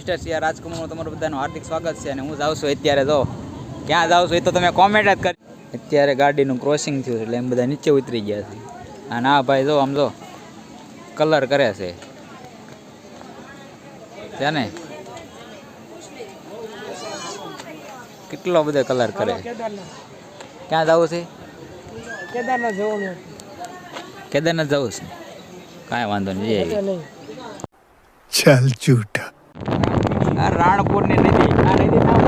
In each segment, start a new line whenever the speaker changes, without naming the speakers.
Mister CR રાજકુમાર તમારું બધાનું હાર્દિક સ્વાગત છે અને હું જાઉં છું અત્યારે જો ક્યાં જાઉં છું એ તો તમે કોમેન્ટ જ કરી. અત્યારે ગાડીનું ક્રોસિંગ થયું છે એટલે એમ બધા નીચે ઉતરી ગયા છે. અને આ ભાઈ જો આમ જો કલર કરે છે ત્યાં ને કેટલો બધો કલર કરે. ક્યાં જવું છે?
કેદારનાથ જવાનું.
કેદારનાથ જવું છે? કાંઈ વાંધો નહીં.
चल झूठा
આ રાણપુરની નદી આ નદી નામ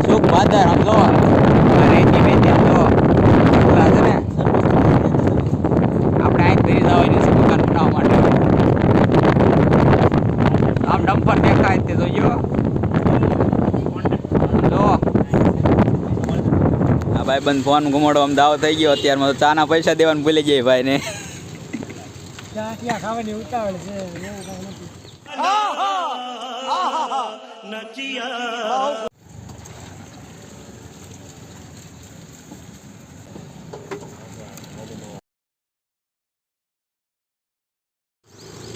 સુખ ભાદર આમ જો રેતી મેતી આમ જો ઓલા છે ને આપણે અહીં ફરી જવાની છે દુકાન બનાવવા માટે. આમ ડમ્પર દેખાય તે જોજો જો આ ભાઈ બંધ ફોન ઘુમાડો આમ દાવ થઈ ગયો. અત્યારમાં તો ચાના પૈસા દેવાનું ભૂલી જાય ભાઈ ને.
ખાવાની ઉતાવળ છે.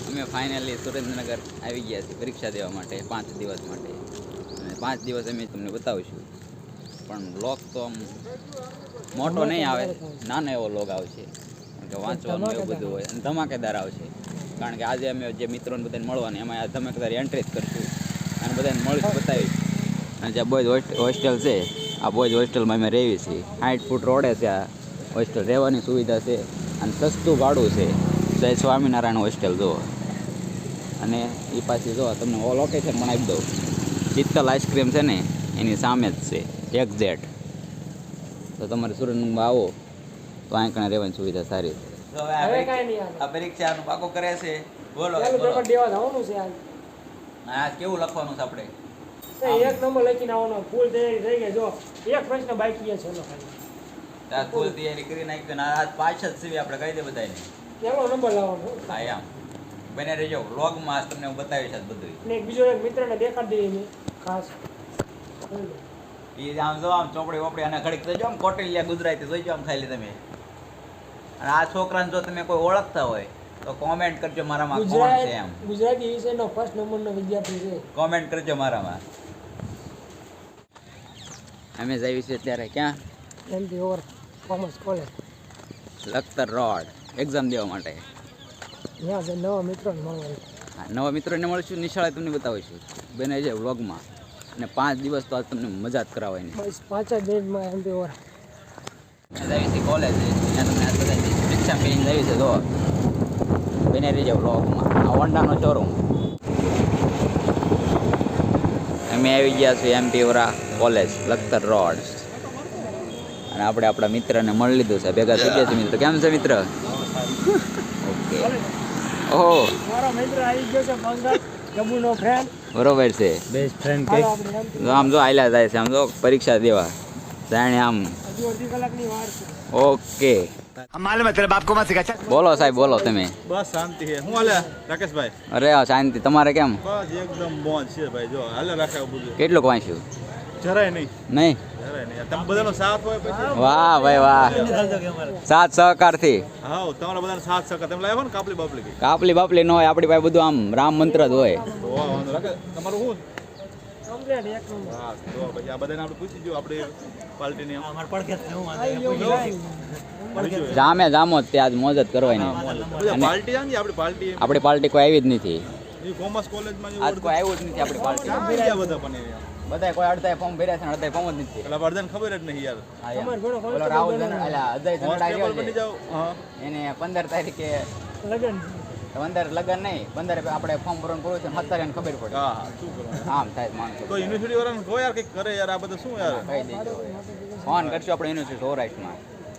અમે ફાઇનલી સુરેન્દ્રનગર આવી ગયા છીએ પરીક્ષા દેવા માટે 5 દિવસ માટે. અને 5 દિવસ અમે તમને બતાવીશું. પણ વ્લોગ તો આમ મોટો નહીં આવે, નાનો એવો વ્લોગ આવશે. કારણ કે વાંચવાનું એવું બધું હોય અને ધમાકેદાર આવશે. કારણ કે આજે અમે જે મિત્રોને બધાને મળવાની એમાં આ ધમાકેદાર એન્ટ્રી જ કરશું અને બધાને મળીશું બતાવીશ. અને જે બોયઝ હોસ્ટેલ છે આ બોયઝ હોસ્ટેલમાં અમે રહેવી છીએ. 60 ફૂટ રોડે છે આ હોસ્ટેલ. રહેવાની સુવિધા છે અને સસ્તું ભાડું છે. જય સ્વામિનારાયણ હોસ્ટેલ જુઓ. અને એ પાછી જો તમને લોકેશન પણ આપી દઉં. શીતલ આઈસ્ક્રીમ છે ને એની સામે જ છે એક્ઝેક્ટ. તો તમારે સુરેન્દ્રનગરમાં આવો તો અહીં કણે રહેવાની સુવિધા સારી છે. આ પરીક્ષાનું પાકો કરે છે. બોલો હા કેવું લખવાનું છે આપણે?
એક નંબર લખીને આવવાનો. ફૂલ તૈયારી થઈ ગઈ. જો એક પ્રશ્ન બાકી છે.
ત્યાં ફૂલ તૈયારી કરી નાખી ને આજ 5 જ સીવી આપણે કહી દે બધાને.
પહેલો નંબર લાવવાનો.
હા એમ બને રહેજો વ્લોગમાં તમને હું બતાવીશ આજ બધું.
ને બીજો એક મિત્રને દેખાડી દઈએ ખાસ.
એ આમ જો આમ ચોપડી વોપડી અને ઘડીક તો જો આમ કોટેલિયા ગુજરાતી જોઈજો આમ ખાલી તમે. અને આ છોકરાને જો તમે કોઈ ઓળખતા હોય તો કોમેન્ટ કરજો મારામાં કોણ છે એમ.
ગુજરાતી વિષયનો ફર્સ્ટ નંબરનો વિદ્યાર્થી છે.
કોમેન્ટ કરજો મારામાં. અમે જઈએ છીએ અત્યારે ક્યાં?
MP over commerce college
Lakhtar road exam દેવા માટે.
ત્યાં છે નવા મિત્રોને મળવાનું.
હા નવા મિત્રોને મળશું. નિશાળે તમને બતાવીશું બને છે વ્લોગમાં. અને 5 દિવસ તો આજ તમને મજા જ કરાવવાની.
બસ 5 જ મિનિટમાં એમપી ઓવર
જઈએ છીએ કોલેજ. ત્યાં તમને આ બધા રિક્ષા પેઇન જઈએ છે જો બને રહીજો વ્લોગમાં. આ હોન્ડાનો શોરૂમ. અમે આવી ગયા છીએ એમપી ઓરા કોલેજ લખતર રોડ. અને આપણે આપણા મિત્રને મળી લીધું છે. ભેગા થઈ ગયા છે મિત્ર. કેમ છે મિત્ર? ઓકે. ઓહો
મારો મિત્ર આવી ગયો છે પંકજ ગબુનો ફ્રેન્ડ.
બરોબર છે.
બેસ્ટ ફ્રેન્ડ
આમ જો આયલા જાય છે આમ જો પરીક્ષા દેવા જાણે આમ.
હજુ અડધી કલાકની વાર છે.
ઓકે
मालूम है तेरे बाप को मत सिखा.
બોલો સાહેબ બોલો તમે.
બસ શાંતિ છે. હું હાલે રાકેશભાઈ?
અરે શાંતિ. તમારે કેમ?
બસ એકદમ મોજ છે ભાઈ. જો હાલે રાખે બધું.
કેટલુંક વાંચ્યું?
જરાય નહીં,
નહીં?
જરાય નહીં. તમે બધાનો સાથ હોય પછી.
વાહ ભાઈ વાહ. સાથ સહકારથી.
હા તમારા બધાનો સાથ સહકાર. તમે લાવ્યો ને કાપલી બાપલી કઈ?
કાપલી બાપલી ન હોય આપણી પાસે બધું આમ રામ મંત્ર જ હોય.
વાહ વાંધો રાખે. તમારું શું?
કમ્પ્લીટ એક નંબર.
હા તો પછી આ બધાને આપણે પૂછી જો આપણે પાર્ટીની
જામે જામો જ તે આજ મોજ જ કરવાની.
પાર્ટી આમ આપણી પાર્ટી
આપણી પાર્ટી કોઈ આવી જ નથી.
કોમર્સ કોલેજમાં
આજ કોઈ આવ્યું જ નથી આપણી પાર્ટી.
બીજા બધા પણ
બધા કોઈ અડધા ફોર્મ ભર્યા છે ને અડધા ફોર્મ જ નથી.
એટલે બધાને ખબર જ નહીં યાર.
હા, એમ. ઓલો રાહુલ જન- અલા, અજય જનોડા આવ્યો
કોન્સ્ટેબલ બની
છે.
જાવ. હા
એને 15 તારીખે
લગન
15 લગન નહીં 15 આપણે ફોર્મ ભરવાનું પૂરું છે 17 એને ખબર પડે.
હા શું કરવાનું?
આમ થાય માણસો.
તો યુનિવર્સિટી વાળાને કહો યાર કંઈક કરે યાર. આ બધું શું યાર?
કહી દેજો. ફોન કરશું આપણે યુનિવર્સિટી સૌરાષ્ટ્રમાં.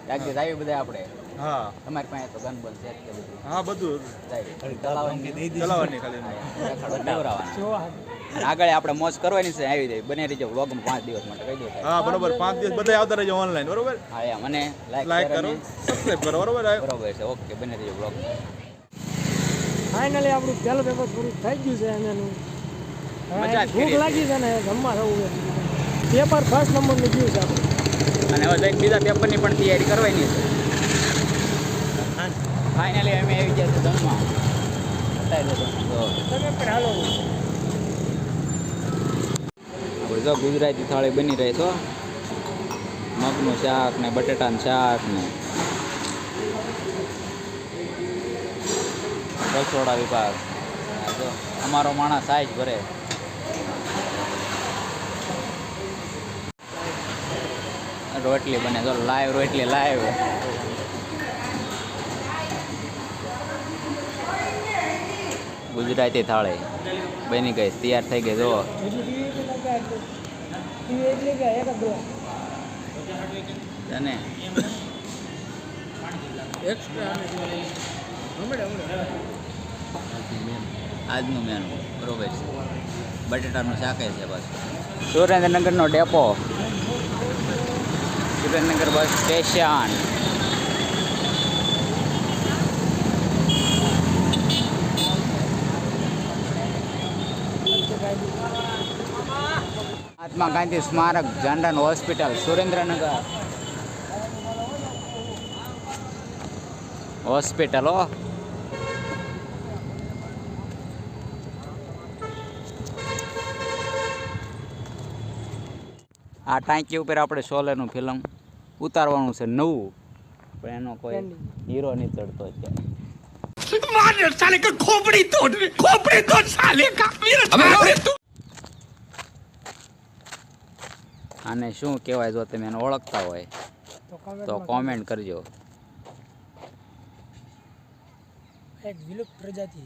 યાદ આવી બધા આપણે.
હા
તમારી પાસે તો ગન બન છે જ તે બધું.
હા બધું
જાય.
ચલાવવાની ખાલી.
દેવરાવાના.
જોવા
અને આગળ આપણે મોજ કરવાની છે આવી જાય. બને રહીજો વ્લોગમાં 5 દિવસ માટે કહી દો સાહેબ.
હા બરોબર. 5 દિવસ બધા આવતા રહેજો ઓનલાઈન. બરોબર.
હા એમ. અને
લાઈક
લાઈક
કરો, સબસ્ક્રાઇબ કરો. બરોબર.
બરોબર છે. ઓકે બને રહીજો વ્લોગમાં.
ફાઇનલી આપણું પહેલું પેપર પૂરું થઈ ગયું છે એનું.
મજા જ કરી
ભૂખ
છે.
લાગી છે ને જમવા થવું છે. પેપર ફર્સ્ટ નંબરનું ગયું છે આપણું.
અને હવે કંઈક બીજા પેપરની પણ તૈયારી કરવાની છે. ફાઇનલી અમે આવી ગયા છે જમવા. બતાવી દો તમે.
તમે પણ હાલો.
જો ગુજરાતી થાળી બની રહી છો, મગનું શાક ને બટેટાનું શાક ને રસોડા વિભાગ. આ જો અમારો માણસ સાઈજ ભરે. રોટલી બને જો, લાઈવ રોટલી લાઈવ. ગુજરાતી થાળી બની ગઈ, તૈયાર થઈ ગઈ. જો તને આજનું મેનુ બરોબર છે. બટેટાનું શાક છે પાછું. સુરેન્દ્રનગરનો depot, Surendranagar bus station. Mahatma Gandhi સ્મારક જનરલ હોસ્પિટલ સુરેન્દ્રનગર હોસ્પિટલો. આ ટાંકી ઉપર આપણે શોલેનું ફિલ્મ ઉતારવાનું છે નવું, પણ એનો કોઈ હીરો નહીં ચડતો અત્યારે. આને શું કહેવાય? જો તમે એને ઓળખતા હોય તો કોમેન્ટ કરજો.
એક વિલુપ્ત પ્રજાતિ.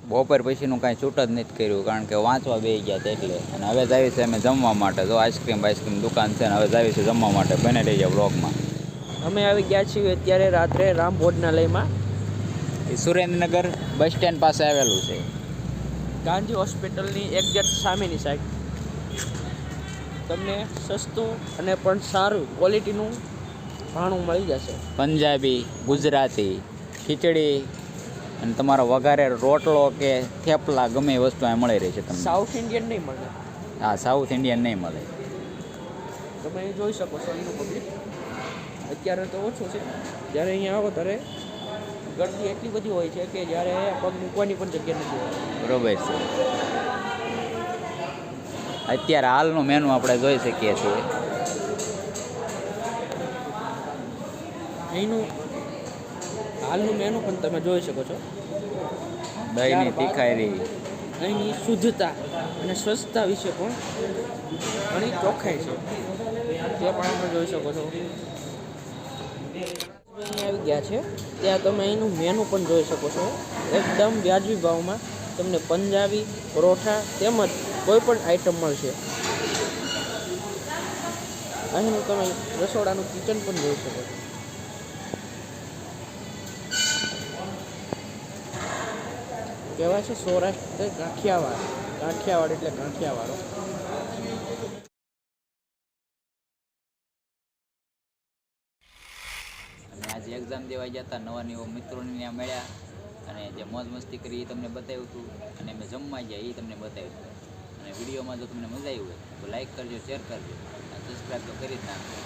બપોર પછીનું કાંઈ છૂટ જ નથી કર્યું, કારણ કે વાંચવા બેસી ગયા હતા એટલે. અને હવે જાવી છે અમે જમવા માટે. જો આઈસ્ક્રીમ દુકાન છે ને હવે જાવી છે જમવા માટે. બને રહી જાય બ્લોગમાં.
અમે આવી ગયા છીએ અત્યારે રાત્રે રામ ભોજનાલયમાં.
એ સુરેન્દ્રનગર બસ સ્ટેન્ડ પાસે આવેલું છે.
ગાંધી હોસ્પિટલની એક્ઝેક્ટ સામેની સાઈડ. તમને સસ્તું અને પણ સારું ક્વોલિટીનું ભાણું મળી જશે.
પંજાબી, ગુજરાતી, ખીચડી અને તમારો વઘારે રોટલો કે થેપલા ગમે એ વસ્તુ અહીં મળી રહી છે તમને.
સાઉથ ઇન્ડિયન નહીં મળે.
હા, સાઉથ ઇન્ડિયન નહીં મળે.
તમે અહીં જોઈ શકો છો અહીંનું પબ્લિક. અત્યારે તો ઓછું છે. જ્યારે અહીંયા આવો ત્યારે ગરદી એટલી બધી હોય છે કે જ્યારે પગ મૂકવાની પણ જગ્યા નથી હોતી.
બરોબર છે. અત્યારે હાલનું મેનુ આપણે જોઈ શકીએ છીએ.
અહીંનું હાલનું મેનુ પણ તમે જોઈ શકો છો.
દહીંની તીખારી.
અહીંની શુદ્ધતા અને સ્વચ્છતા વિશે પણ ઘણી ચોખ્ખાઈ છે, તે પણ તમે જોઈ શકો છો. અહીં આવી ગયા છે ત્યાં તમે અહીંનું મેનુ પણ જોઈ શકો છો. એકદમ વ્યાજબી ભાવમાં તમને પંજાબી, પરોઠા તેમજ કોઈ પણ આઈટમ મળશે. અહીંનું તમે રસોડાનું કિચન પણ જોઈ શકો છો. કહેવાય છે સૌરાષ્ટ્ર કાઠિયાવાડ એટલે કાઠિયાવાડો.
અને આજે એક્ઝામ દેવા ગયા હતા, નવા નવા મિત્રોને ત્યાં મળ્યા અને જે મોજ મસ્તી કરી એ તમને બતાવ્યું હતું. અને અમે જમવા ગયા એ તમને બતાવ્યું હતું. અને વિડીયોમાં જો તમને મજા આવી હોય તો લાઈક કરજો, શેર કરજો અને સબસ્ક્રાઈબ તો કરી જ નાખજો.